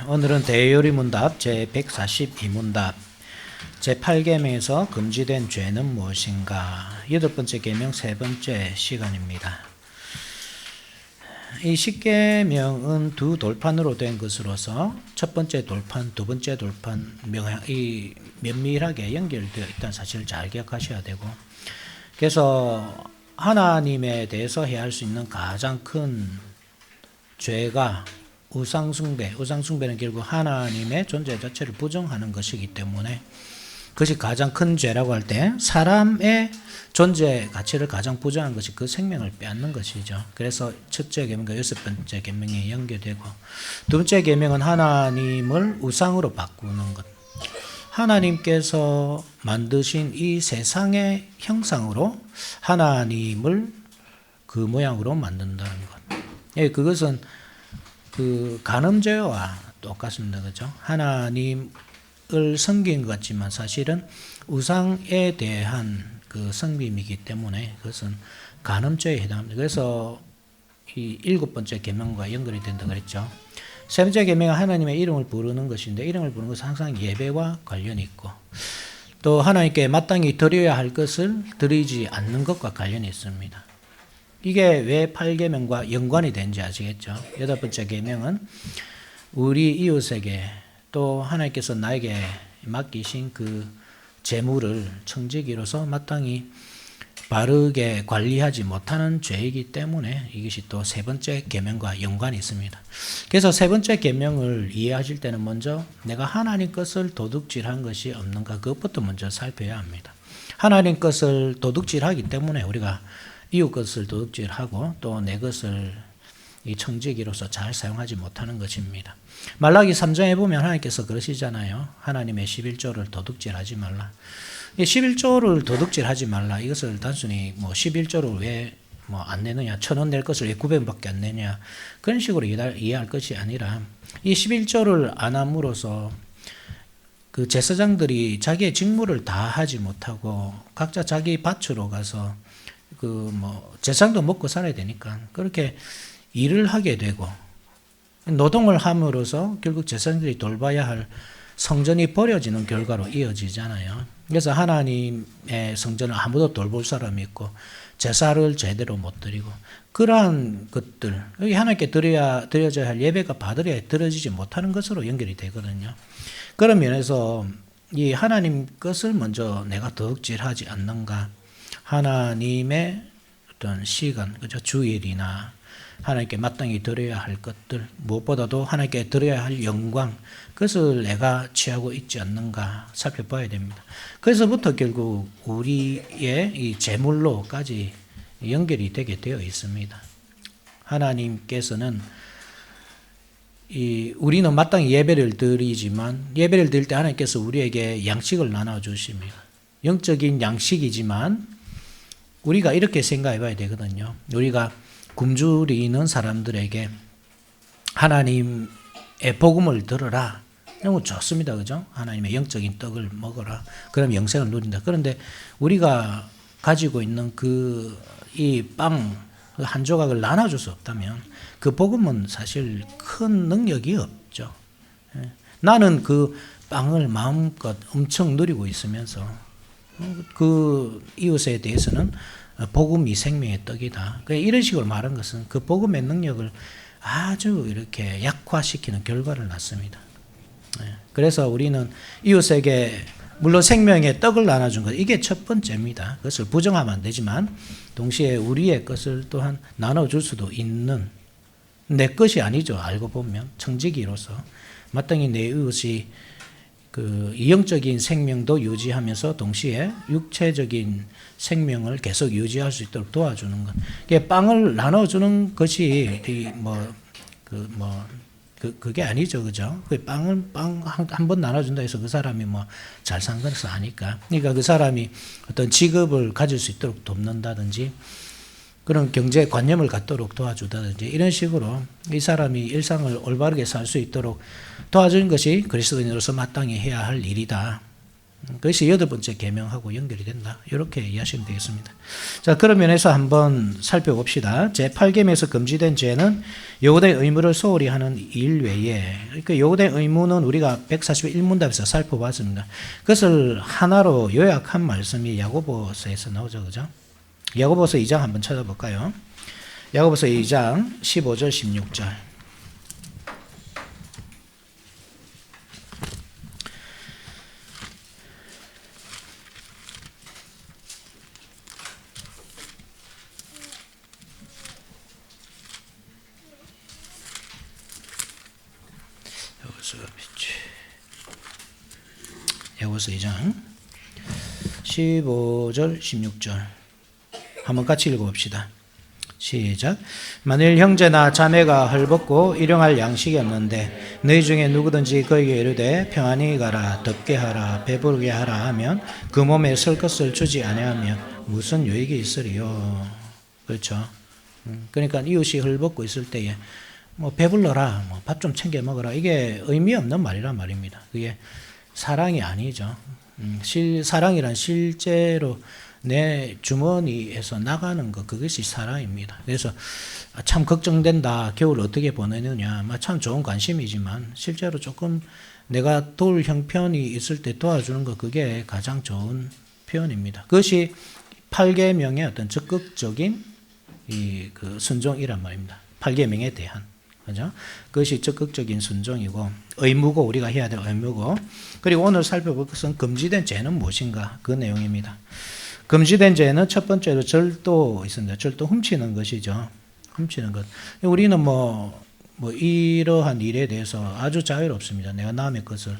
오늘은 대요리문답 제142문답 제8계명에서 금지된 죄는 무엇인가? 8번째 계명 3번째 시간입니다. 이 10계명은 두 돌판으로 된 것으로서 첫 번째 돌판, 두 번째 돌판 이 면밀하게 연결되어 있다는 사실을 잘 기억하셔야 되고, 그래서 하나님에 대해서 해야 할 수 있는 가장 큰 죄가 우상숭배, 우상숭배는 결국 하나님의 존재 자체를 부정하는 것이기 때문에 그것이 가장 큰 죄라고 할 때 사람의 존재 가치를 가장 부정한 것이 그 생명을 빼앗는 것이죠. 그래서 첫째 계명과 여섯 번째 계명이 연결되고, 두 번째 계명은 하나님을 우상으로 바꾸는 것. 하나님께서 만드신 이 세상의 형상으로 하나님을 그 모양으로 만든다는 것. 예, 그것은 그 간음죄와 똑같습니다. 그죠? 하나님을 섬긴 것 같지만 사실은 우상에 대한 그 섬김이기 때문에 그것은 간음죄에 해당합니다. 그래서 이 7번째 계명과 연결이 된다 그랬죠. 세 번째 계명은 하나님의 이름을 부르는 것인데, 이름을 부르는 것은 항상 예배와 관련이 있고, 또 하나님께 마땅히 드려야 할 것을 드리지 않는 것과 관련이 있습니다. 이게 왜 8계명과 연관이 되는지 아시겠죠? 8번째 계명은 우리 이웃에게 또 하나님께서 나에게 맡기신 그 재물을 청지기로서 마땅히 바르게 관리하지 못하는 죄이기 때문에 이것이 또 세 번째 계명과 연관이 있습니다. 그래서 세 번째 계명을 이해하실 때는 먼저 내가 하나님 것을 도둑질한 것이 없는가, 그것부터 먼저 살펴야 합니다. 하나님 것을 도둑질하기 때문에 우리가 이웃 것을 도둑질하고 또 내 것을 이 청지기로서 잘 사용하지 못하는 것입니다. 말라기 3장에 보면 하나님께서 그러시잖아요. 하나님의 11조를 도둑질하지 말라. 이 11조를 도둑질하지 말라, 이것을 단순히 뭐 11조를 왜 뭐 안 내느냐, 1,000원 낼 것을 왜 900원밖에 안 내냐, 그런 식으로 이해할 것이 아니라, 이 11조를 안 함으로써 그 제사장들이 자기의 직무를 다 하지 못하고 각자 자기 밭으로 가서 그 뭐 제사장도 먹고 살아야 되니까 그렇게 일을 하게 되고, 노동을 함으로써 결국 제사장들이 돌봐야 할 성전이 버려지는 결과로 이어지잖아요. 그래서 하나님의 성전을 아무도 돌볼 사람이 있고 제사를 제대로 못 드리고, 그러한 것들, 하나님께 드려져야 할 예배가 받으려야 드려지지 못하는 것으로 연결이 되거든요. 그런 면에서 이 하나님 것을 먼저 내가 도둑질하지 않는가, 하나님의 어떤 시간, 그죠? 주일이나 하나님께 마땅히 드려야 할 것들, 무엇보다도 하나님께 드려야 할 영광, 그것을 내가 취하고 있지 않는가 살펴봐야 됩니다. 그래서부터 결국 우리의 이 제물로까지 연결이 되게 되어 있습니다. 하나님께서는 우리는 마땅히 예배를 드리지만, 예배를 드릴 때 하나님께서 우리에게 양식을 나눠주십니다. 영적인 양식이지만 우리가 이렇게 생각해 봐야 되거든요. 우리가 굶주리는 사람들에게 하나님의 복음을 들어라, 너무 좋습니다. 그죠? 하나님의 영적인 떡을 먹어라, 그럼 영생을 누린다. 그런데 우리가 가지고 있는 이 빵 한 조각을 나눠줄 수 없다면 그 복음은 사실 큰 능력이 없죠. 나는 그 빵을 마음껏 엄청 누리고 있으면서 그 이웃에 대해서는 복음이 생명의 떡이다. 이런 식으로 말한 것은 그 복음의 능력을 아주 이렇게 약화시키는 결과를 낳습니다. 그래서 우리는 이웃에게 물론 생명의 떡을 나눠준 것, 이게 첫 번째입니다. 그것을 부정하면 안 되지만 동시에 우리의 것을 또한 나눠줄 수도 있는, 내 것이 아니죠. 알고 보면 청지기로서 마땅히 내 이웃이 그 영적인 생명도 유지하면서 동시에 육체적인 생명을 계속 유지할 수 있도록 도와주는 것. 빵을 나눠주는 것이 그게 아니죠, 그죠? 빵 한 번 나눠준다 해서 그 사람이 뭐 잘 산 것을 아니까. 그러니까 그 사람이 어떤 직업을 가질 수 있도록 돕는다든지, 그런 경제 관념을 갖도록 도와주다든지, 이런 식으로 이 사람이 일상을 올바르게 살 수 있도록 도와주는 것이 그리스도인으로서 마땅히 해야 할 일이다. 그것이 8번째 계명하고 연결이 된다. 이렇게 이해하시면 되겠습니다. 자, 그런 면에서 한번 살펴봅시다. 제8계명에서 금지된 죄는 요구된 의무를 소홀히 하는 일 외에, 그러니까 요구된 의무는 우리가 141문답에서 살펴봤습니다. 그것을 하나로 요약한 말씀이 야고보서에서 나오죠. 그죠? 야고보서 2장 한번 찾아볼까요? 야고보서 2장 15절 16절. 야고보서 2장 15절 16절 한번 같이 읽어봅시다. 시작. 만일 형제나 자매가 헐벗고 일용할 양식이 없는데 너희 중에 누구든지 그에게 이르되 평안히 가라, 덥게 하라, 배부르게 하라 하면 그 몸에 쓸 것을 주지 아니하면 무슨 유익이 있으리요. 그렇죠. 그러니까 이웃이 헐벗고 있을 때에 뭐 배불러라, 뭐 밥 좀 챙겨 먹어라, 이게 의미 없는 말이란 말입니다. 그게 사랑이 아니죠. 사랑이란 실제로 내 주머니에서 나가는 것, 그것이 사랑입니다. 그래서 참 걱정된다, 겨울 어떻게 보내느냐, 참 좋은 관심이지만 실제로 조금 내가 도울 형편이 있을 때 도와주는 것, 그게 가장 좋은 표현입니다. 그것이 8계명의 어떤 적극적인 그 순종이란 말입니다. 8계명에 대한. 그죠? 그것이 적극적인 순종이고 의무고, 우리가 해야 될 의무고, 그리고 오늘 살펴볼 것은 금지된 죄는 무엇인가, 그 내용입니다. 금지된 죄는 첫 번째로 절도 있습니다. 절도, 훔치는 것이죠. 훔치는 것. 우리는 뭐 이러한 일에 대해서 아주 자유롭습니다. 내가 남의 것을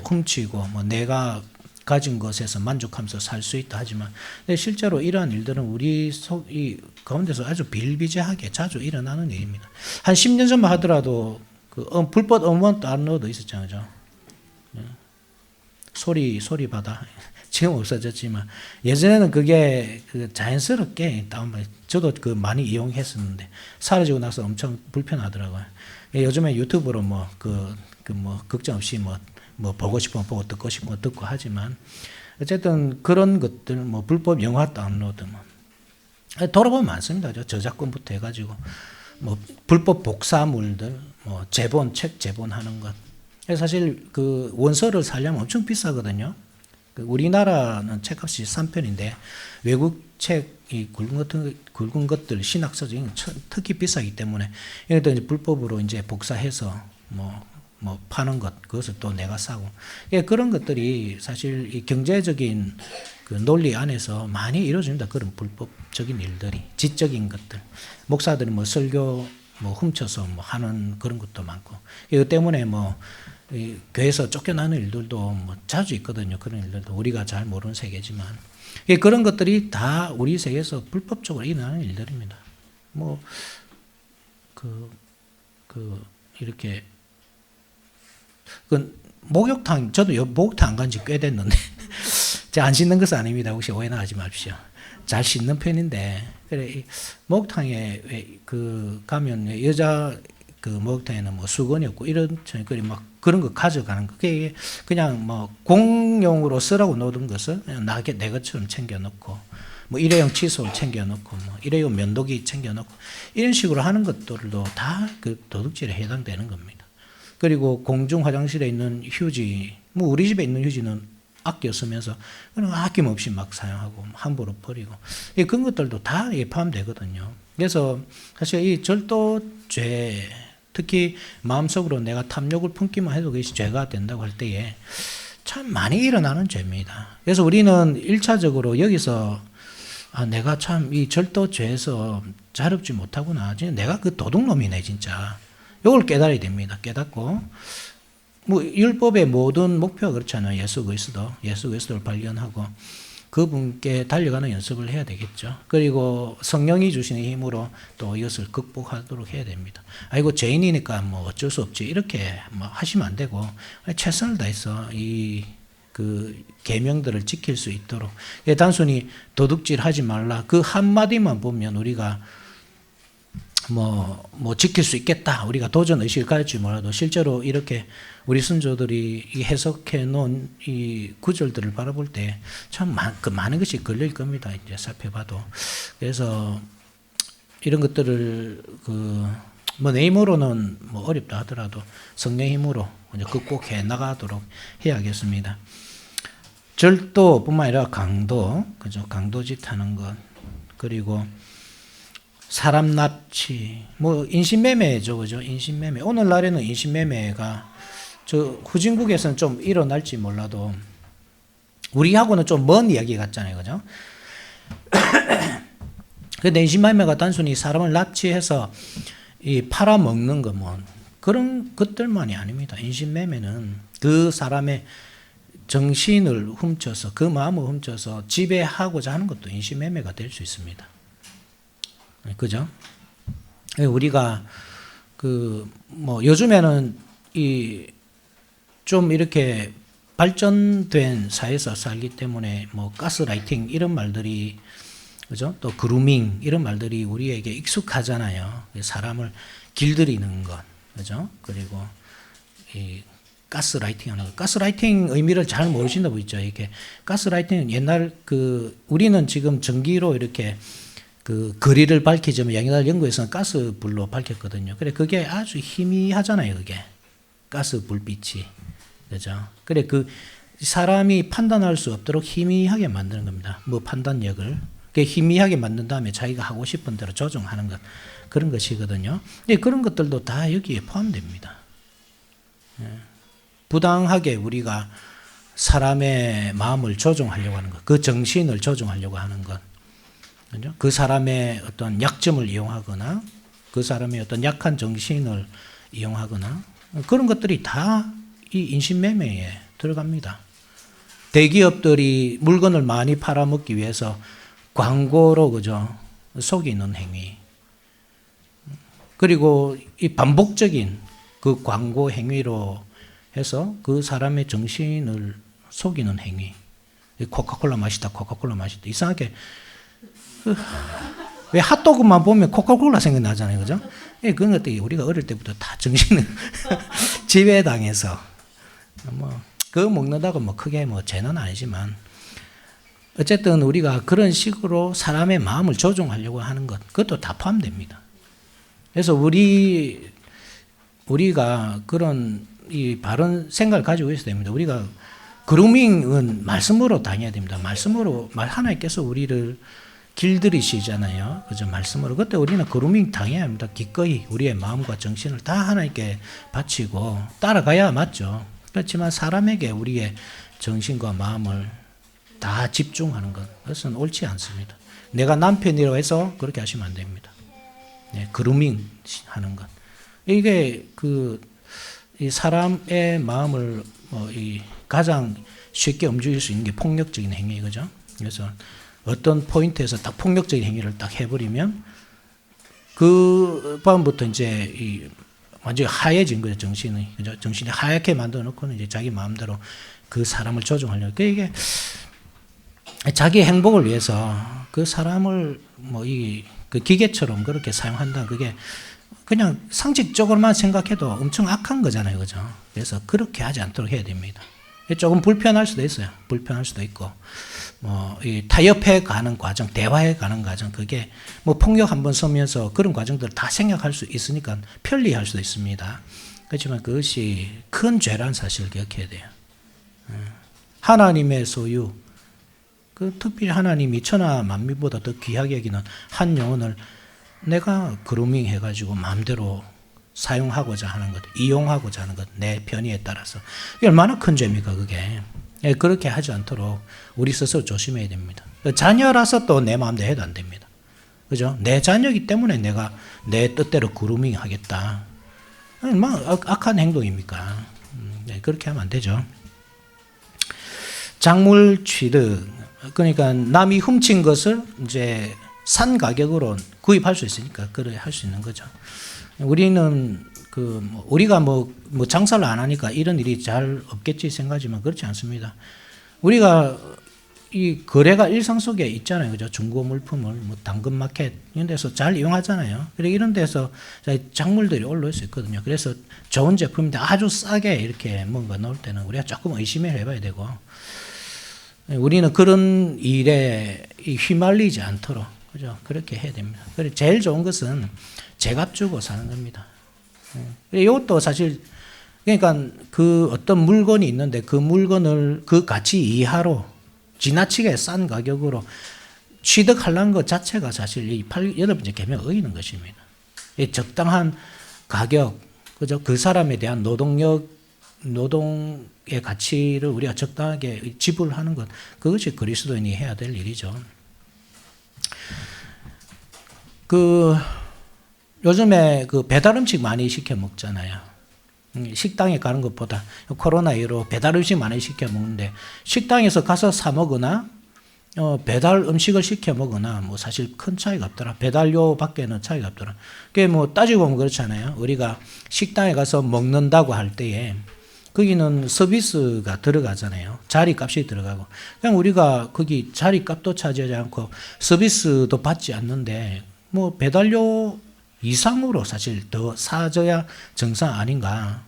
훔치고 내가 가진 것에서 만족하면서 살 수 있다 하지만, 근데 실제로 이러한 일들은 우리 이 가운데서 아주 비일비재하게 자주 일어나는 일입니다. 한 10년 전만 하더라도 그 불법 음원 다운로드 있었잖아요. 소리 받아. 지금 없어졌지만 예전에는 그게 그 자연스럽게 다운받. 저도 그 많이 이용했었는데 사라지고 나서 엄청 불편하더라고요. 요즘에 유튜브로 걱정 없이 보고 싶으면 보고 듣고 싶으면 듣고 하지만, 어쨌든 그런 것들, 불법 영화 다운로드, 돌아보면 많습니다. 저작권부터 해가지고, 불법 복사물들, 책 제본하는 것. 사실 그 원서를 사려면 엄청 비싸거든요. 우리나라는 책값이 3편인데, 외국 책이 굵은 것들, 신학서적인 특히 비싸기 때문에, 이런 또 이제 불법으로 이제 복사해서, 파는 것, 그것을 또 내가 사고. 그런 것들이 사실 이 경제적인 그 논리 안에서 많이 이루어집니다. 그런 불법적인 일들이. 지적인 것들. 목사들이 설교 훔쳐서 하는 그런 것도 많고. 이것 때문에 이 교회에서 쫓겨나는 일들도 자주 있거든요. 그런 일들도 우리가 잘 모르는 세계지만. 그런 것들이 다 우리 세계에서 불법적으로 일어나는 일들입니다. 이렇게 목욕탕, 저도 목욕탕 안 간 지 꽤 됐는데 제가 안 씻는 것은 아닙니다. 혹시 오해나 하지 마십시오. 잘 씻는 편인데, 그래 목욕탕에 가면 여자 그 목욕탕에는 수건이 없고 이런 그런 거 가져가는 거, 그게 그냥 공용으로 쓰라고 놓은 것을 그냥 내 것처럼 챙겨놓고, 일회용 칫솔 챙겨놓고, 일회용 면도기 챙겨놓고, 이런 식으로 하는 것들도 다 그 도둑질에 해당되는 겁니다. 그리고 공중 화장실에 있는 휴지, 우리 집에 있는 휴지는 아껴 쓰면서 그냥 아낌없이 막 사용하고 함부로 버리고, 그런 것들도 다 포함되거든요. 그래서 사실 이 절도죄, 특히 마음속으로 내가 탐욕을 품기만 해도 그것이 죄가 된다고 할 때에 참 많이 일어나는 죄입니다. 그래서 우리는 1차적으로 여기서 내가 참 이 절도죄에서 자유롭지 못하구나, 내가 그 도둑놈이네 진짜, 이걸 깨달아야 됩니다. 깨닫고, 율법의 모든 목표가 그렇잖아요. 예수 그리스도를 발견하고 그분께 달려가는 연습을 해야 되겠죠. 그리고 성령이 주시는 힘으로 또 이것을 극복하도록 해야 됩니다. 아이고 죄인이니까 어쩔 수 없지, 이렇게 하시면 안 되고, 최선을 다해서 그 계명들을 지킬 수 있도록. 단순히 도둑질 하지 말라, 그 한마디만 보면 우리가 뭐 지킬 수 있겠다. 우리가 도전 의식을 가질지 몰라도 실제로 이렇게 우리 선조들이 이 해석해 놓은 이 구절들을 바라볼 때 참 많은 것이 걸릴 겁니다. 이제 살펴봐도. 그래서 이런 것들을 뭐 내 힘으로는 뭐 어렵다 하더라도 성령의 힘으로 이제 극복해 나가도록 해야겠습니다. 절도뿐만 아니라 강도, 그죠? 강도짓 하는 것, 그리고 사람 납치, 뭐 인신매매죠, 그죠? 인신매매. 오늘날에는 인신매매가 저 후진국에서는 좀 일어날지 몰라도 우리하고는 좀 먼 이야기 같잖아요, 그죠? 근데 인신매매가 단순히 사람을 납치해서 이 팔아먹는 거 뭐 그런 것들만이 아닙니다. 인신매매는 그 사람의 정신을 훔쳐서 그 마음을 훔쳐서 지배하고자 하는 것도 인신매매가 될 수 있습니다. 그죠? 우리가 뭐 요즘에는 좀 이렇게 발전된 사회에서 살기 때문에 뭐 가스라이팅 이런 말들이, 그죠? 또 그루밍 이런 말들이 우리에게 익숙하잖아요. 사람을 길들이는 것, 그죠? 그리고 이 가스라이팅 하는 것. 가스라이팅 의미를 잘 모르시는 분 있죠. 이게 가스라이팅은 옛날 우리는 지금 전기로 이렇게 거리를 밝히자면 옛날 영국에서는 가스불로 밝혔거든요. 그래 그게 아주 희미하잖아요. 그게 가스 불빛이, 그죠? 그래 사람이 판단할 수 없도록 희미하게 만드는 겁니다. 뭐 판단력을 희미하게 만든 다음에 자기가 하고 싶은 대로 조정하는 것, 그런 것이거든요. 근데 그런 것들도 다 여기에 포함됩니다. 부당하게 우리가 사람의 마음을 조종하려고 하는 것, 그 정신을 조종하려고 하는 것, 그죠? 그 사람의 어떤 약점을 이용하거나 그 사람의 어떤 약한 정신을 이용하거나 그런 것들이 다 이 인신매매에 들어갑니다. 대기업들이 물건을 많이 팔아먹기 위해서 광고로, 그죠? 속이는 행위. 그리고 이 반복적인 그 광고 행위로 해서 그 사람의 정신을 속이는 행위. 코카콜라 맛있다, 코카콜라 맛있다. 이상하게 왜 핫도그만 보면 코카콜라 생각나잖아요, 그죠? 그런 것들이 우리가 어릴 때부터 다 정신을 지배당해서 그거 먹는다고 크게 죄는 아니지만 어쨌든 우리가 그런 식으로 사람의 마음을 조종하려고 하는 것, 그것도 다 포함됩니다. 그래서 우리가 그런 이 바른 생각을 가지고 있어야 됩니다. 우리가 그루밍은 말씀으로 다녀야 됩니다. 말씀으로, 하나님께서 우리를 길들이시잖아요. 그죠? 말씀으로. 그때 우리는 그루밍 당해야 합니다. 기꺼이 우리의 마음과 정신을 다 하나님께 바치고 따라가야 맞죠. 그렇지만 사람에게 우리의 정신과 마음을 다 집중하는 것, 그것은 옳지 않습니다. 내가 남편이라고 해서 그렇게 하시면 안 됩니다. 네, 그루밍 하는 것. 이게 이 사람의 마음을 가장 쉽게 움직일 수 있는 게 폭력적인 행위, 그죠? 그래서 어떤 포인트에서 딱 폭력적인 행위를 딱 해버리면 그 밤부터 이제 완전히 하얘진 거죠, 정신이. 그죠? 정신이 하얗게 만들어 놓고는 이제 자기 마음대로 그 사람을 조종하려고. 이게 자기 행복을 위해서 그 사람을 그 기계처럼 그렇게 사용한다. 그게 그냥 상식적으로만 생각해도 엄청 악한 거잖아요, 그죠? 그래서 그렇게 하지 않도록 해야 됩니다. 조금 불편할 수도 있어요. 불편할 수도 있고, 이 타협해 가는 과정, 대화해 가는 과정, 그게 폭력 한번 쓰면서 그런 과정들을 다 생각할 수 있으니까 편리할 수도 있습니다. 그렇지만 그것이 큰 죄라는 사실을 기억해야 돼요. 하나님의 소유, 특별히 하나님이 천하 만민보다 더 귀하게 여기는 한 영혼을 내가 그루밍 해가지고 마음대로 사용하고자 하는 것, 이용하고자 하는 것, 내 편의에 따라서. 이게 얼마나 큰 죄입니까, 그게. 그렇게 하지 않도록 우리 스스로 조심해야 됩니다. 자녀라서 또 내 마음대로 해도 안 됩니다. 그죠? 내 자녀이기 때문에 내가 내 뜻대로 그루밍 하겠다. 얼마나 악한 행동입니까? 그렇게 하면 안 되죠. 작물 취득. 그러니까 남이 훔친 것을 이제 산 가격으로 구입할 수 있으니까 그래 할 수 있는 거죠. 우리는 우리가 장사를 안 하니까 이런 일이 잘 없겠지 생각하지만 그렇지 않습니다. 우리가 이 거래가 일상 속에 있잖아요. 그죠? 중고 물품을 뭐 당근마켓 이런 데서 잘 이용하잖아요. 그래 이런 데서 작물들이 올라올 수 있거든요. 그래서 좋은 제품인데 아주 싸게 이렇게 뭔가 넣을 때는 우리가 조금 의심을 해봐야 되고 우리는 그런 일에 휘말리지 않도록 그죠? 그렇게 해야 됩니다. 그래 제일 좋은 것은 제값 주고 사는 겁니다. 이것도 사실 그러니까 그 어떤 물건이 있는데 그 물건을 그 가치 이하로 지나치게 싼 가격으로 취득하려는 것 자체가 사실 이 8번째 계명에 어기는 것입니다. 이 적당한 가격, 그죠? 그 사람에 대한 노동의 가치를 우리가 적당하게 지불하는 것, 그것이 그리스도인이 해야 될 일이죠. 요즘에 그 배달 음식 많이 시켜 먹잖아요. 식당에 가는 것보다 코로나 이후로 배달 음식 많이 시켜 먹는데 식당에서 가서 사 먹거나 배달 음식을 시켜 먹거나 뭐 사실 큰 차이가 없더라. 배달료 밖에는 차이가 없더라. 그게 뭐 따지고 보면 그렇잖아요. 우리가 식당에 가서 먹는다고 할 때에 거기는 서비스가 들어가잖아요. 자리값이 들어가고. 그냥 우리가 거기 자리값도 차지하지 않고 서비스도 받지 않는데 뭐 배달료 이상으로 사실 더 사줘야 정상 아닌가.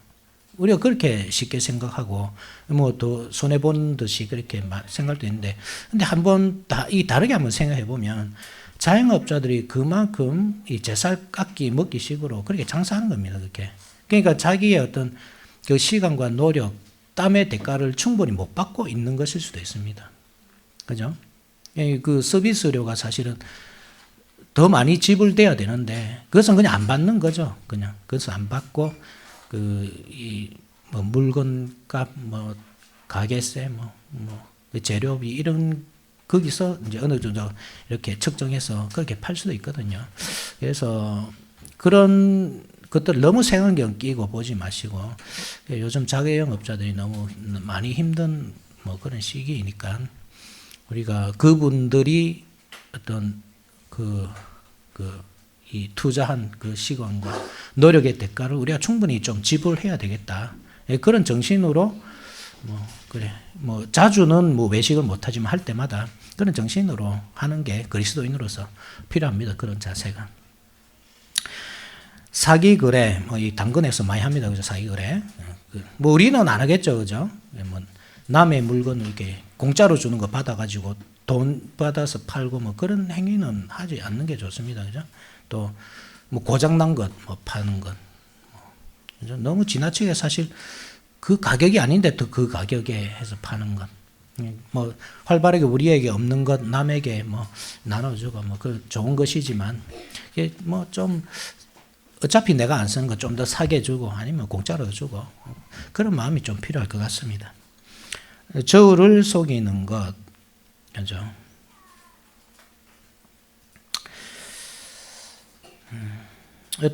우리가 그렇게 쉽게 생각하고 뭐 더 손해 본 듯이 그렇게 생각도 있는데 근데 한번 다르게 한번 생각해 보면 자영업자들이 그만큼 이 제살 깎기 먹기 식으로 그렇게 장사하는 겁니다. 그렇게. 그러니까 자기의 어떤 그 시간과 노력, 땀의 대가를 충분히 못 받고 있는 것일 수도 있습니다. 그죠? 그 서비스료가 사실은 더 많이 지불돼야 되는데 그것은 그냥 안 받는 거죠. 그냥 그것은 안 받고 뭐 물건값, 뭐 가게세, 뭐 재료비 이런 거기서 이제 어느 정도 이렇게 측정해서 그렇게 팔 수도 있거든요. 그래서 그런 것들 너무 색안경 끼고 보지 마시고 요즘 자개영업자들이 너무 많이 힘든 뭐 그런 시기이니까 우리가 그분들이 어떤 이 투자한 그 시간과 노력의 대가를 우리가 충분히 좀 지불해야 되겠다. 그런 정신으로 자주는 뭐 외식을 못하지만 할 때마다 그런 정신으로 하는 게 그리스도인으로서 필요합니다. 그런 자세가. 사기 거래, 뭐 이 당근에서 많이 합니다. 그죠? 사기 거래. 뭐 우리는 안 하겠죠. 그죠? 뭐 남의 물건을 이렇게 공짜로 주는 거 받아가지고 돈 받아서 팔고 뭐 그런 행위는 하지 않는 게 좋습니다. 그죠? 또 뭐 고장난 것 뭐 파는 것 그죠? 너무 지나치게 사실 그 가격이 아닌데 또 그 가격에 해서 파는 것 뭐 활발하게 우리에게 없는 것 남에게 뭐 나눠주고 뭐 그 좋은 것이지만 이게 뭐 좀 어차피 내가 안 쓰는 거 좀 더 사게 주고 아니면 공짜로 주고 그런 마음이 좀 필요할 것 같습니다. 저울을 속이는 것 그죠?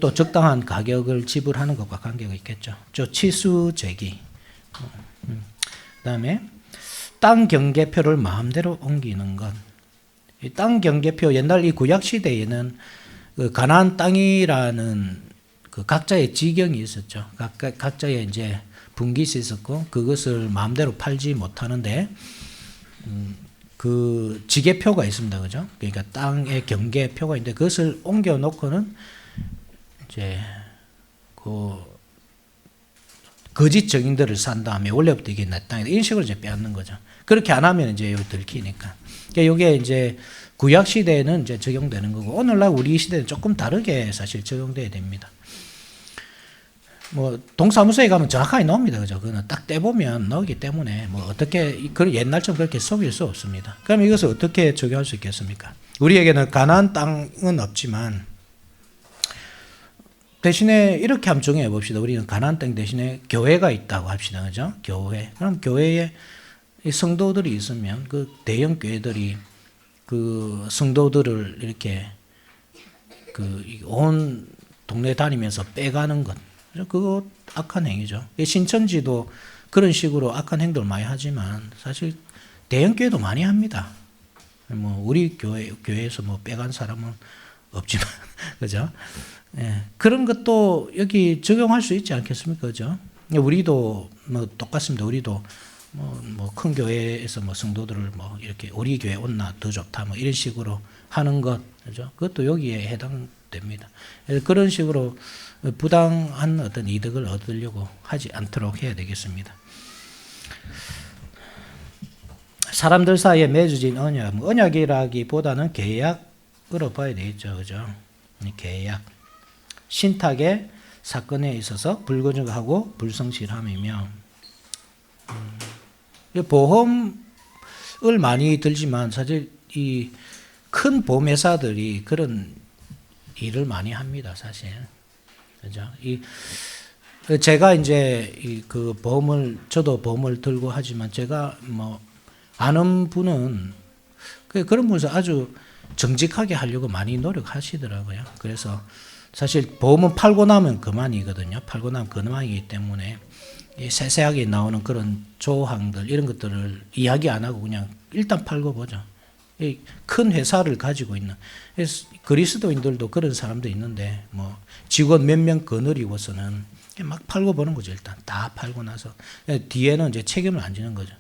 또 적당한 가격을 지불하는 것과 관계가 있겠죠. 치수제기. 그다음에 땅 경계표를 마음대로 옮기는 것. 이 땅 경계표 옛날 이 구약 시대에는 그 가나안 땅이라는 그 각자의 지경이 있었죠. 각자의 이제 분깃이 있었고 그것을 마음대로 팔지 못하는데 그 지계표가 있습니다. 그죠? 그러니까 땅의 경계표가 있는데 그것을 옮겨 놓고는 이제 그 거짓 증인들을 산 다음에 원래부터 이게 내 땅이다 이런 식으로 이제 빼앗는 거죠. 그렇게 안 하면 이제 여기 들키니까. 그러니까 이게 이제 구약 시대에는 이제 적용되는 거고 오늘날 우리 시대는 조금 다르게 사실 적용돼야 됩니다. 뭐 동사무소에 가면 정확하게 나옵니다. 그죠? 그거는 딱 떼보면 나오기 때문에 뭐 어떻게 옛날처럼 그렇게 속일 수 없습니다. 그럼 이것을 어떻게 적용할 수 있겠습니까? 우리에게는 가나안 땅은 없지만 대신에 이렇게 한번 정해 봅시다. 우리는 가나안 땅 대신에 교회가 있다고 합시다. 그죠? 교회. 그럼 교회에 성도들이 있으면 그 대형 교회들이 그 성도들을 이렇게 그 온 동네 다니면서 빼가는 것. 그거 악한 행위죠. 신천지도 그런 식으로 악한 행동을 많이 하지만 사실 대형 교회도 많이 합니다. 뭐 우리 교회에서 뭐 빼간 사람은 없지만 그죠? 예, 그런 것도 여기 적용할 수 있지 않겠습니까? 그죠? 우리도 뭐 똑같습니다. 우리도 뭐 큰 교회에서 뭐 성도들을 뭐 이렇게 우리 교회 온나 더 좋다 뭐 이런 식으로 하는 것, 그죠? 그것도 여기에 해당됩니다. 그런 식으로 부당한 어떤 이득을 얻으려고 하지 않도록 해야 되겠습니다. 사람들 사이에 맺어진 언약, 언약이라기보다는 계약으로 봐야 되겠죠, 그죠? 계약. 신탁의 사건에 있어서 불건전하고 불성실함이며, 보험을 많이 들지만 사실 이 큰 보험회사들이 그런 일을 많이 합니다, 사실. 그죠? 제가 이제 그 저도 보험을 들고 하지만 제가 뭐 아는 분은 그런 분에서 아주 정직하게 하려고 많이 노력하시더라고요. 그래서 사실 보험은 팔고 나면 그만이거든요. 팔고 나면 그만이기 때문에 세세하게 나오는 그런 조항들 이런 것들을 이야기 안 하고 그냥 일단 팔고 보죠. 큰 회사를 가지고 있는 그리스도인들도 그런 사람도 있는데 뭐 직원 몇 명 거느리고서는 막 팔고 보는 거죠. 일단 다 팔고 나서 뒤에는 이제 책임을 안 지는 거죠.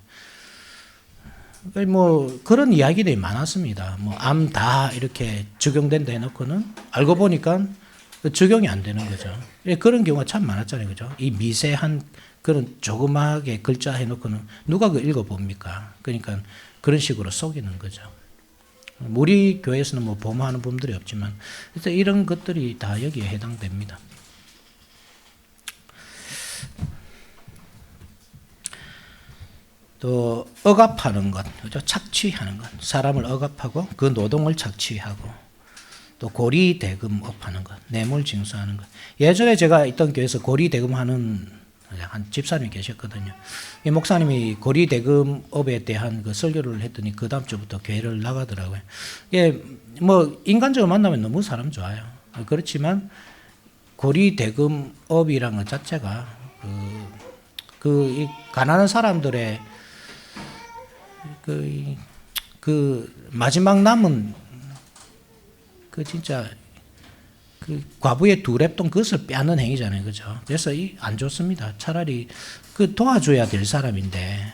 뭐 그런 이야기들이 많았습니다. 뭐 암 다 이렇게 적용된다 해놓고는 알고 보니까 적용이 안 되는 거죠. 그런 경우가 참 많았잖아요, 그죠? 이 미세한 그런 조그맣게 글자 해놓고는 누가 그 읽어봅니까? 그러니까 그런 식으로 속이는 거죠. 우리 교회에서는 뭐 보험하는 분들이 없지만 이런 것들이 다 여기에 해당됩니다. 또 억압하는 것, 그죠? 착취하는 것, 사람을 억압하고 그 노동을 착취하고 또 고리 대금업하는 것, 뇌물 징수하는 것. 예전에 제가 있던 교회에서 고리 대금하는 한 집사님이 계셨거든요. 이 목사님이 고리 대금업에 대한 그 설교를 했더니 그 다음 주부터 교회를 나가더라고요. 이게 뭐 인간적으로 만나면 너무 사람 좋아요. 그렇지만 고리 대금업이라는 것 자체가 이 가난한 사람들의 그 마지막 남은 진짜 과부의 두 랩돈 그것을 빼앗는 행위잖아요, 그죠? 그래서 안 좋습니다. 차라리 도와줘야 될 사람인데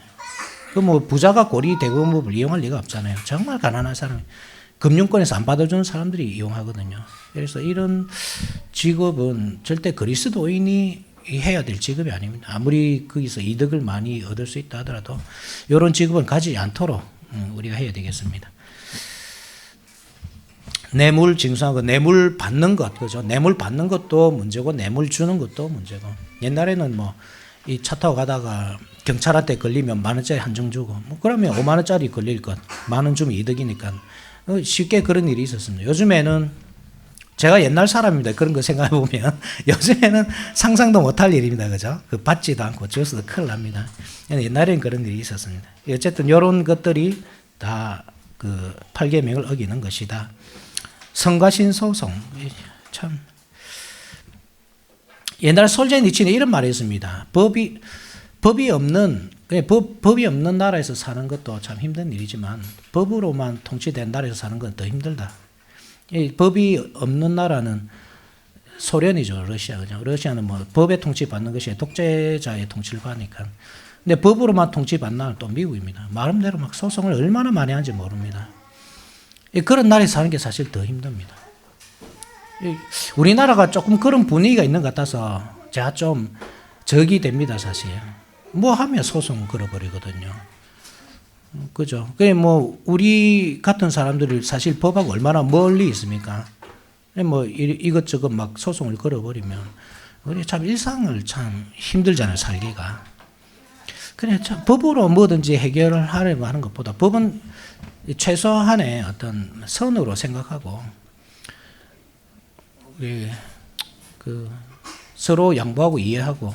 뭐 부자가 고리 대금업을 이용할 리가 없잖아요. 정말 가난한 사람, 금융권에서 안 받아주는 사람들이 이용하거든요. 그래서 이런 직업은 절대 그리스도인이 해야 될 직업이 아닙니다. 아무리 거기서 이득을 많이 얻을 수 있다 하더라도 이런 직업은 가지지 않도록 우리가 해야 되겠습니다. 뇌물 징수하고 뇌물 받는 것, 그죠? 뇌물 받는 것도 문제고 뇌물 주는 것도 문제고. 옛날에는 뭐 이 차 타고 가다가 경찰한테 걸리면 10,000원짜리 한정 주고 뭐 그러면 50,000원짜리 걸릴 것 10,000원 주면 이득이니까 쉽게 그런 일이 있었습니다. 요즘에는 제가 옛날 사람입니다. 그런 거 생각해 보면 요즘에는 상상도 못할 일입니다, 그죠? 받지도 않고 줘서도 큰일 납니다. 옛날에는 그런 일이 있었습니다. 어쨌든 이런 것들이 다 그 8계명을 어기는 것이다. 성과신 소송, 참 옛날 솔제니치는 이런 말이 있습니다. 법이 없는 나라에서 사는 것도 참 힘든 일이지만 법으로만 통치된 나라에서 사는 건 더 힘들다. 이 법이 없는 나라는 소련이죠, 러시아. 그죠? 러시아는 뭐 법에 통치받는 것이 독재자의 통치를 받으니까. 근데 법으로만 통치받는 나라는 또 미국입니다. 말음대로 막 소송을 얼마나 많이 하는지 모릅니다. 그런 나라에서 사는 게 사실 더 힘듭니다. 우리나라가 조금 그런 분위기가 있는 것 같아서 제가 좀 적이 됩니다, 사실. 뭐 하면 소송 걸어버리거든요. 그죠? 뭐 우리 같은 사람들이 사실 법하고 얼마나 멀리 있습니까? 뭐 이것저것 막 소송을 걸어버리면 우리 참 일상을 참 힘들잖아요, 살기가. 그래 참 법으로 뭐든지 해결을 하려고 하는 것보다 법은 최소한의 어떤 선으로 생각하고 서로 양보하고 이해하고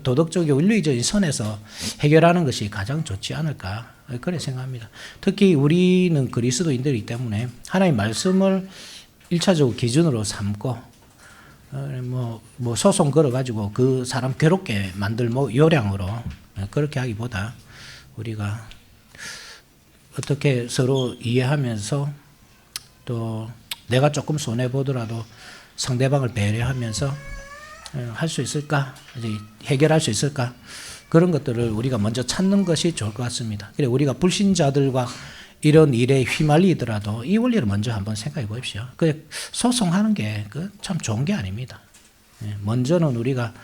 도덕적이고 윤리적인 선에서 해결하는 것이 가장 좋지 않을까 그렇게 생각합니다. 특히 우리는 그리스도인들이기 때문에 하나님의 말씀을 1차적으로 기준으로 삼고 뭐 소송 걸어가지고 그 사람 괴롭게 만들 뭐 요량으로 그렇게 하기보다 우리가 어떻게 서로 이해하면서 또 내가 조금 손해보더라도 상대방을 배려하면서 할 수 있을까? 해결할 수 있을까? 그런 것들을 우리가 먼저 찾는 것이 좋을 것 같습니다. 그래 우리가 불신자들과 이런 일에 휘말리더라도 이 원리를 먼저 한번 생각해 보십시오. 그 소송하는 게 참 좋은 게 아닙니다. 먼저는 우리가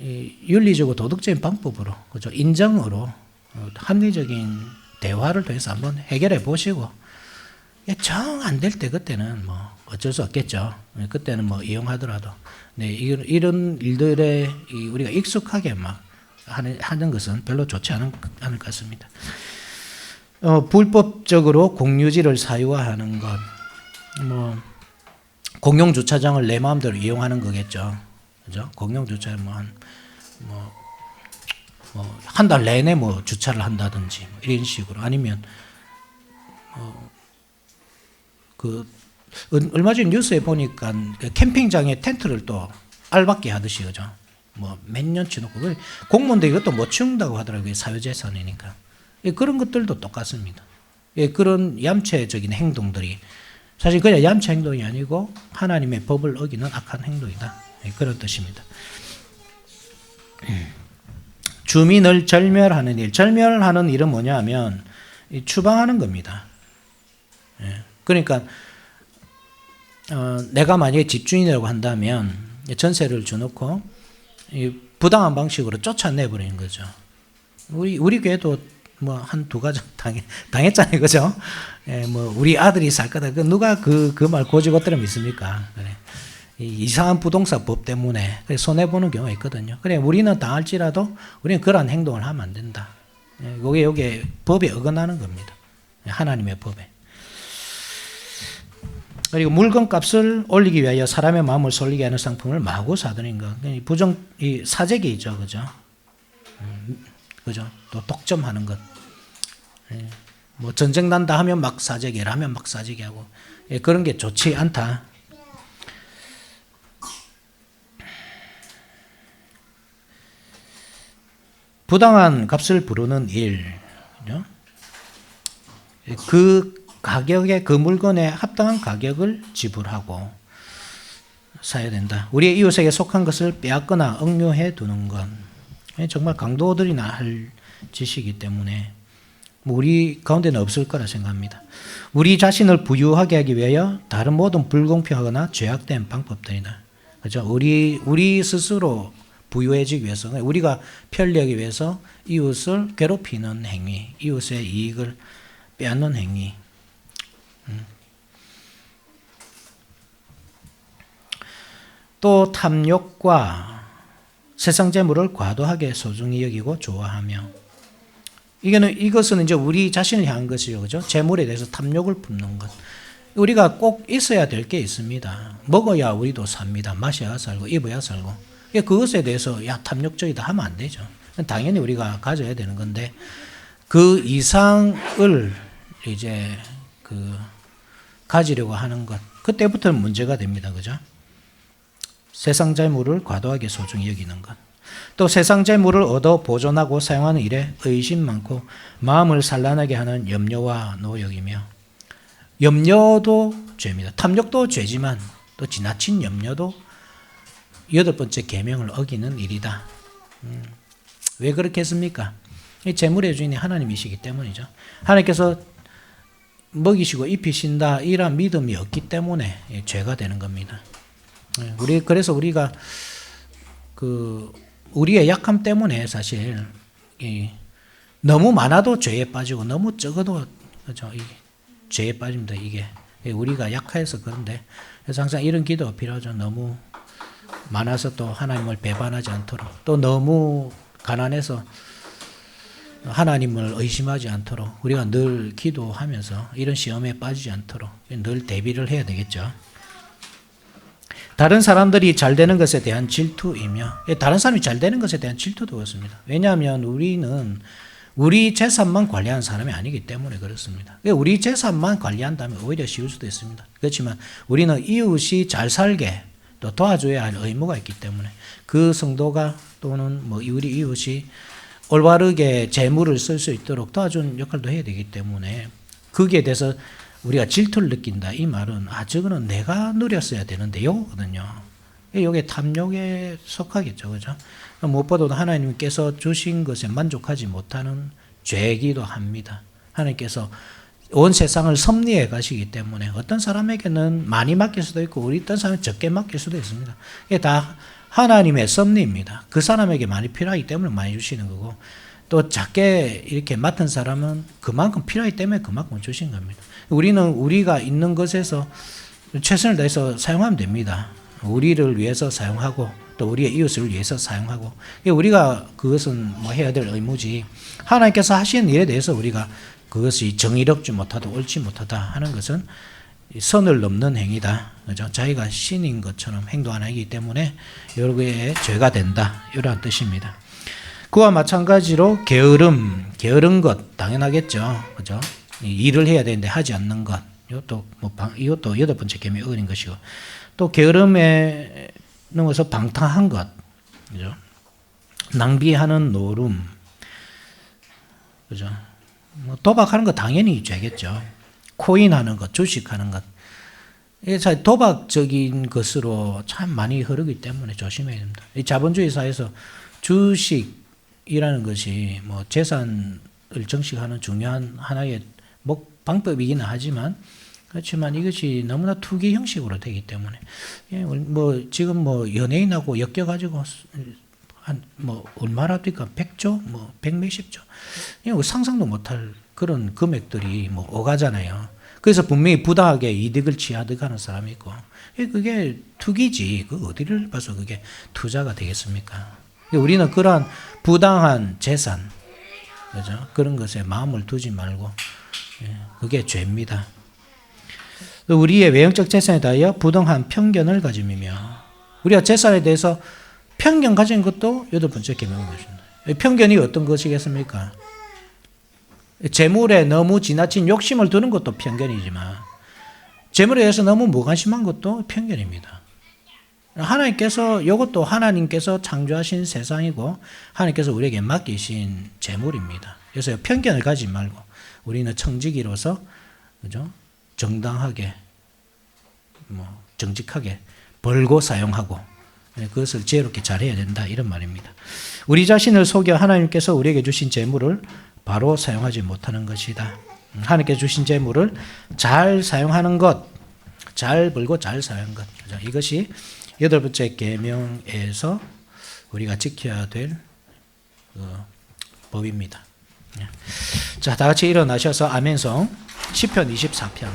윤리적으로 도덕적인 방법으로, 그죠? 인정으로 합리적인 대화를 통해서 한번 해결해 보시고, 정 안 될 때 그때는 뭐 어쩔 수 없겠죠. 그때는 뭐 이용하더라도. 네, 이런 일들에 우리가 익숙하게 막 하는 것은 별로 좋지 않을 것 같습니다. 불법적으로 공유지를 사유화하는 것, 뭐 공용 주차장을 내 마음대로 이용하는 거겠죠. 그죠? 공용 주차장 한 달 내내 뭐 주차를 한다든지 뭐 이런 식으로, 아니면 얼마 전 뉴스에 보니까 캠핑장에 텐트를 또 알박기 하듯이, 그죠? 뭐 몇 년치 놓고 공무원들 이것도 못 치운다고 하더라고요. 사유재산이니까. 그런 것들도 똑같습니다. 그런 얌체적인 행동들이 사실 그냥 얌체 행동이 아니고 하나님의 법을 어기는 악한 행동이다. 그런 뜻입니다. 주민을 절멸하는 일. 절멸하는 일은 뭐냐면 추방하는 겁니다. 그러니까 내가 만약에 집주인이라고 한다면 전세를 줘놓고 부당한 방식으로 쫓아내버리는 거죠. 우리 교회도 뭐 한 두 가정 당했잖아요, 그죠? 뭐 우리 아들이 살 거다. 누가 그 말 고지고대로 믿습니까? 그래. 이상한 부동산 법 때문에 손해 보는 경우가 있거든요. 그래 우리는 당할지라도 우리는 그러한 행동을 하면 안 된다. 이게 법에 어긋나는 겁니다. 하나님의 법에. 그리고 물건값을 올리기 위하여 사람의 마음을 설리게 하는 상품을 마구 사들인 것. 이 사재기죠, 그죠? 그죠? 또 독점하는 것. 뭐 전쟁 난다 하면 막 사재기를 하면 막 사재기하고, 그런 게 좋지 않다. 부당한 값을 부르는 일, 그죠? 그 가격에, 그 물건에 합당한 가격을 지불하고 사야 된다. 우리의 이웃에게 속한 것을 빼앗거나 억류해 두는 것, 정말 강도들이나 할 짓이기 때문에 우리 가운데는 없을 거라 생각합니다. 우리 자신을 부유하게 하기 위하여 다른 모든 불공평하거나 죄악된 방법들이다. 그죠? 우리 스스로 부유해지기 위해서, 우리가 편리하기 위해서 이웃을 괴롭히는 행위, 이웃의 이익을 빼앗는 행위. 또 탐욕과 세상 재물을 과도하게 소중히 여기고 좋아하며, 이것은 이제 우리 자신을 향한 것이죠, 그죠? 재물에 대해서 탐욕을 품는 것. 우리가 꼭 있어야 될 게 있습니다. 먹어야 우리도 삽니다. 마셔야 살고 입어야 살고. 그것에 대해서 탐욕적이다 하면 안 되죠. 당연히 우리가 가져야 되는 건데 그 이상을 이제 가지려고 하는 것, 그때부터는 문제가 됩니다, 그죠? 세상 재물을 과도하게 소중히 여기는 것. 또 세상 재물을 얻어 보존하고 사용하는 일에 의심 많고 마음을 산란하게 하는 염려와 노력이며, 염려도 죄입니다. 탐욕도 죄지만 또 지나친 염려도 8번째 계명을 어기는 일이다. 왜 그렇게 했습니까? 재물의 주인이 하나님이시기 때문이죠. 하나님께서 먹이시고 입히신다 이런 믿음이 없기 때문에 죄가 되는 겁니다. 그래서 우리가 우리의 약함 때문에 사실 너무 많아도 죄에 빠지고 너무 적어도, 그죠? 죄에 빠집니다. 이게 우리가 약해서 그런데, 그래서 항상 이런 기도가 필요하죠. 너무 많아서 또 하나님을 배반하지 않도록, 또 너무 가난해서 하나님을 의심하지 않도록 우리가 늘 기도하면서 이런 시험에 빠지지 않도록 늘 대비를 해야 되겠죠. 다른 사람들이 잘 되는 것에 대한 질투이며, 다른 사람이 잘 되는 것에 대한 질투도 그렇습니다. 왜냐하면 우리는 우리 재산만 관리하는 사람이 아니기 때문에 그렇습니다. 우리 재산만 관리한다면 오히려 쉬울 수도 있습니다. 그렇지만 우리는 이웃이 잘 살게 또 도와줘야 할 의무가 있기 때문에 그 성도가 또는 뭐 우리 이웃이 올바르게 재물을 쓸 수 있도록 도와주는 역할도 해야 되기 때문에, 거기에 대해서 우리가 질투를 느낀다 이 말은 저거는 내가 누렸어야 되는데요 거든요. 이게 탐욕에 속하겠죠. 그죠? 무엇보다도 하나님께서 주신 것에 만족하지 못하는 죄이기도 합니다. 하나님께서 온 세상을 섭리해 가시기 때문에 어떤 사람에게는 많이 맡길 수도 있고 우리 어떤 사람은 적게 맡길 수도 있습니다. 이게 다 하나님의 섭리입니다. 그 사람에게 많이 필요하기 때문에 많이 주시는 거고 또 작게 이렇게 맡은 사람은 그만큼 필요하기 때문에 그만큼 주신 겁니다. 우리는 우리가 있는 것에서 최선을 다해서 사용하면 됩니다. 우리를 위해서 사용하고 또 우리의 이웃을 위해서 사용하고 우리가 그것은 뭐 해야 될 의무지 하나님께서 하시는 일에 대해서 우리가 그것이 정의롭지 못하다 옳지 못하다 하는 것은 선을 넘는 행위다. 그죠? 자기가 신인 것처럼 행동하는 행위이기 때문에 여러분의 죄가 된다. 이런 뜻입니다. 그와 마찬가지로 게으른 것 당연하겠죠. 그죠? 일을 해야 되는데 하지 않는 것. 이것도 여덟 번째 계명이 어긴 것이고 또 게으름에 넘어서 방탕한 것. 그죠? 낭비하는 노름. 그죠? 뭐 도박하는 거 당연히 죄겠죠. 코인하는 것, 주식하는 것. 이게 도박적인 것으로 참 많이 흐르기 때문에 조심해야 됩니다. 이 자본주의 사회에서 주식이라는 것이 뭐 재산을 정식하는 중요한 하나의 방법이기는 하지만 그렇지만 이것이 너무나 투기 형식으로 되기 때문에 뭐 지금 뭐 연예인하고 엮여가지고 뭐 얼마나 됩니까? 100조, 뭐 100몇십조. 이거 상상도 못할 그런 금액들이 뭐 오가잖아요. 그래서 분명히 부당하게 이득을 취하득하는 사람이 있고 그게 투기지. 그 어디를 봐서 그게 투자가 되겠습니까? 우리는 그러한 부당한 재산, 그죠? 그런 것에 마음을 두지 말고 그게 죄입니다. 우리의 외형적 재산에 대하여 부당한 편견을 가짐이며 우리가 재산에 대해서 편견 가진 것도 여덟 번째 계명인 것입니다. 편견이 어떤 것이겠습니까? 재물에 너무 지나친 욕심을 두는 것도 편견이지만 재물에 대해서 너무 무관심한 것도 편견입니다. 하나님께서 이것도 하나님께서 창조하신 세상이고 하나님께서 우리에게 맡기신 재물입니다. 그래서 편견을 가지 말고 우리는 청지기로서 그죠? 정당하게 뭐 정직하게 벌고 사용하고 그것을 지혜롭게 잘해야 된다 이런 말입니다. 우리 자신을 속여 하나님께서 우리에게 주신 재물을 바로 사용하지 못하는 것이다. 하나님께서 주신 재물을 잘 사용하는 것, 잘 벌고 잘 사용하는 것. 이것이 여덟 번째 계명에서 우리가 지켜야 될 법입니다. 자, 다 같이 일어나셔서 아멘성 시편 24편